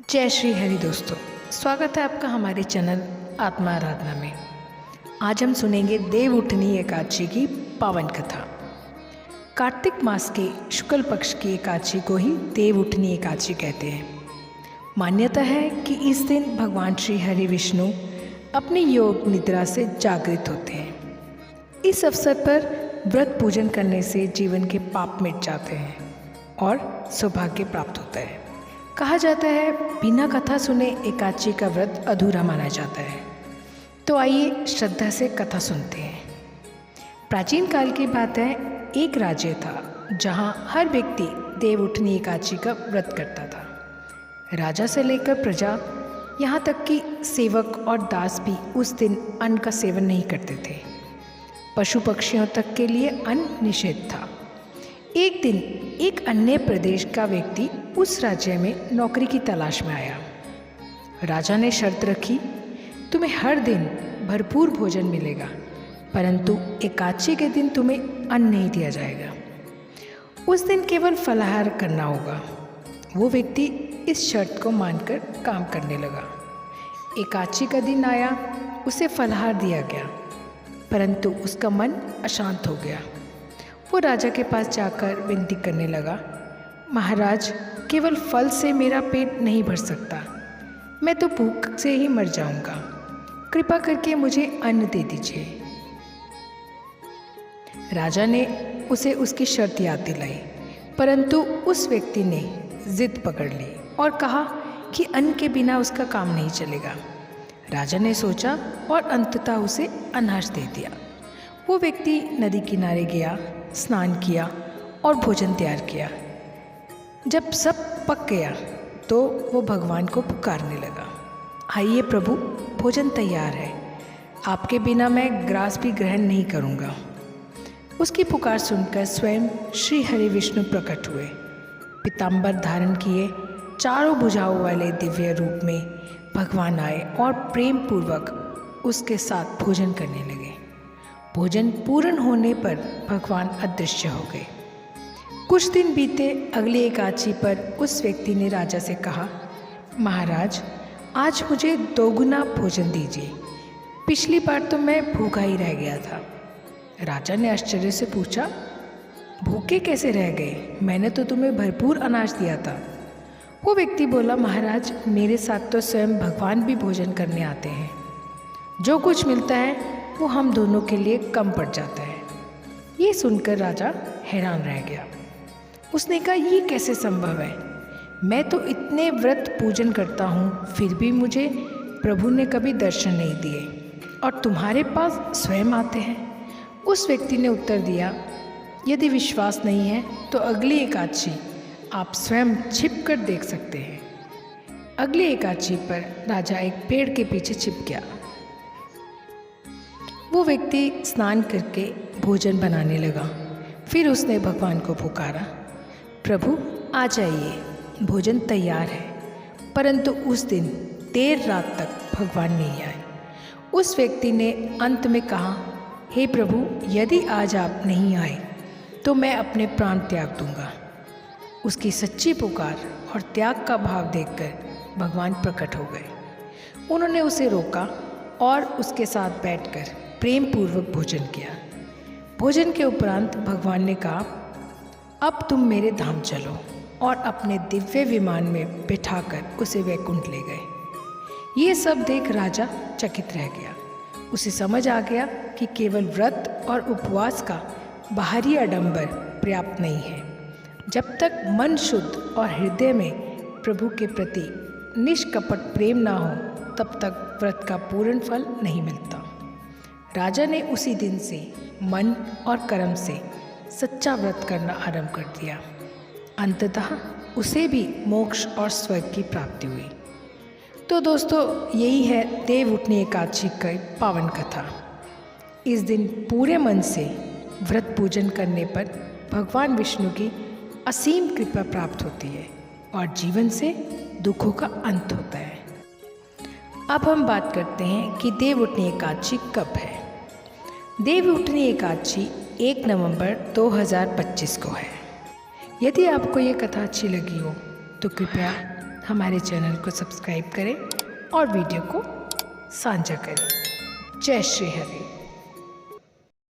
जय श्री हरि दोस्तों, स्वागत है आपका हमारे चैनल आत्मा आराधना में। आज हम सुनेंगे देव उठनी एकादशी की पावन कथा। कार्तिक मास के शुक्ल पक्ष की एकादशी को ही देव उठनी एकादशी कहते हैं। मान्यता है कि इस दिन भगवान श्री हरि विष्णु अपनी योग निद्रा से जागृत होते हैं। इस अवसर पर व्रत पूजन करने से जीवन के पाप मिट जाते हैं और सौभाग्य प्राप्त होता है। कहा जाता है बिना कथा सुने एकादशी का व्रत अधूरा माना जाता है। तो आइए श्रद्धा से कथा सुनते हैं। प्राचीन काल की बात है, एक राज्य था जहां हर व्यक्ति देव उठनी एकादशी का व्रत करता था। राजा से लेकर प्रजा, यहाँ तक कि सेवक और दास भी उस दिन अन्न का सेवन नहीं करते थे। पशु पक्षियों तक के लिए अन्न निषेध था। एक दिन एक अन्य प्रदेश का व्यक्ति उस राज्य में नौकरी की तलाश में आया। राजा ने शर्त रखी, तुम्हें हर दिन भरपूर भोजन मिलेगा, परंतु एकादशी के दिन तुम्हें अन्न नहीं दिया जाएगा। उस दिन केवल फलाहार करना होगा। वो व्यक्ति इस शर्त को मानकर काम करने लगा। एकादशी का दिन आया, उसे फलाहार दिया गया, परंतु उसका मन अशांत हो गया। वो राजा के पास जाकर विनती करने लगा, महाराज, केवल फल से मेरा पेट नहीं भर सकता, मैं तो भूख से ही मर जाऊंगा। कृपा करके मुझे अन्न दे दीजिए। राजा ने उसे उसकी शर्त याद दिलाई, परंतु उस व्यक्ति ने जिद पकड़ ली और कहा कि अन्न के बिना उसका काम नहीं चलेगा। राजा ने सोचा और अंततः उसे अनाज दे दिया। वो व्यक्ति नदी किनारे गया, स्नान किया और भोजन तैयार किया। जब सब पक गया तो वो भगवान को पुकारने लगा, आइए प्रभु, भोजन तैयार है, आपके बिना मैं ग्रास भी ग्रहण नहीं करूँगा। उसकी पुकार सुनकर स्वयं श्री हरि विष्णु प्रकट हुए। पीताम्बर धारण किए, चारों भुजाओं वाले दिव्य रूप में भगवान आए और प्रेम पूर्वक उसके साथ भोजन करने लगे। भोजन पूर्ण होने पर भगवान अदृश्य हो गए। कुछ दिन बीते, अगली एकादशी पर उस व्यक्ति ने राजा से कहा, महाराज, आज मुझे दोगुना भोजन दीजिए, पिछली बार तो मैं भूखा ही रह गया था। राजा ने आश्चर्य से पूछा, भूखे कैसे रह गए? मैंने तो तुम्हें भरपूर अनाज दिया था। वो व्यक्ति बोला, महाराज, मेरे साथ तो स्वयं भगवान भी भोजन करने आते हैं। जो कुछ मिलता है वो हम दोनों के लिए कम पड़ जाता है। ये सुनकर राजा हैरान रह गया। उसने कहा, ये कैसे संभव है? मैं तो इतने व्रत पूजन करता हूँ, फिर भी मुझे प्रभु ने कभी दर्शन नहीं दिए और तुम्हारे पास स्वयं आते हैं। उस व्यक्ति ने उत्तर दिया, यदि विश्वास नहीं है तो अगली एकादशी आप स्वयं छिप कर देख सकते हैं। अगली एकादशी पर राजा एक पेड़ के पीछे छिप गया। वो व्यक्ति स्नान करके भोजन बनाने लगा। फिर उसने भगवान को पुकारा, प्रभु आ जाइए, भोजन तैयार है। परंतु उस दिन देर रात तक भगवान नहीं आए। उस व्यक्ति ने अंत में कहा, हे प्रभु, यदि आज आप नहीं आए तो मैं अपने प्राण त्याग दूंगा। उसकी सच्ची पुकार और त्याग का भाव देखकर भगवान प्रकट हो गए। उन्होंने उसे रोका और उसके साथ बैठकर प्रेम पूर्वक भोजन किया। भोजन के उपरांत भगवान ने कहा, अब तुम मेरे धाम चलो, और अपने दिव्य विमान में बिठाकर उसे वैकुंठ ले गए। ये सब देख राजा चकित रह गया। उसे समझ आ गया कि केवल व्रत और उपवास का बाहरी आडंबर पर्याप्त नहीं है। जब तक मन शुद्ध और हृदय में प्रभु के प्रति निष्कपट प्रेम ना हो, तब तक व्रत का पूर्ण फल नहीं मिलता। राजा ने उसी दिन से मन और कर्म से सच्चा व्रत करना आरंभ कर दिया। अंततः उसे भी मोक्ष और स्वर्ग की प्राप्ति हुई। तो दोस्तों, यही है देव उठनी एकादशी की पावन कथा। इस दिन पूरे मन से व्रत पूजन करने पर भगवान विष्णु की असीम कृपा प्राप्त होती है और जीवन से दुखों का अंत होता है। अब हम बात करते हैं कि देव उठनी एकादशी कब है। देव उठनी एकादशी 1 नवंबर 2025 को है। यदि आपको ये कथा अच्छी लगी हो तो कृपया हमारे चैनल को सब्सक्राइब करें और वीडियो को साझा करें। जय श्री हरि।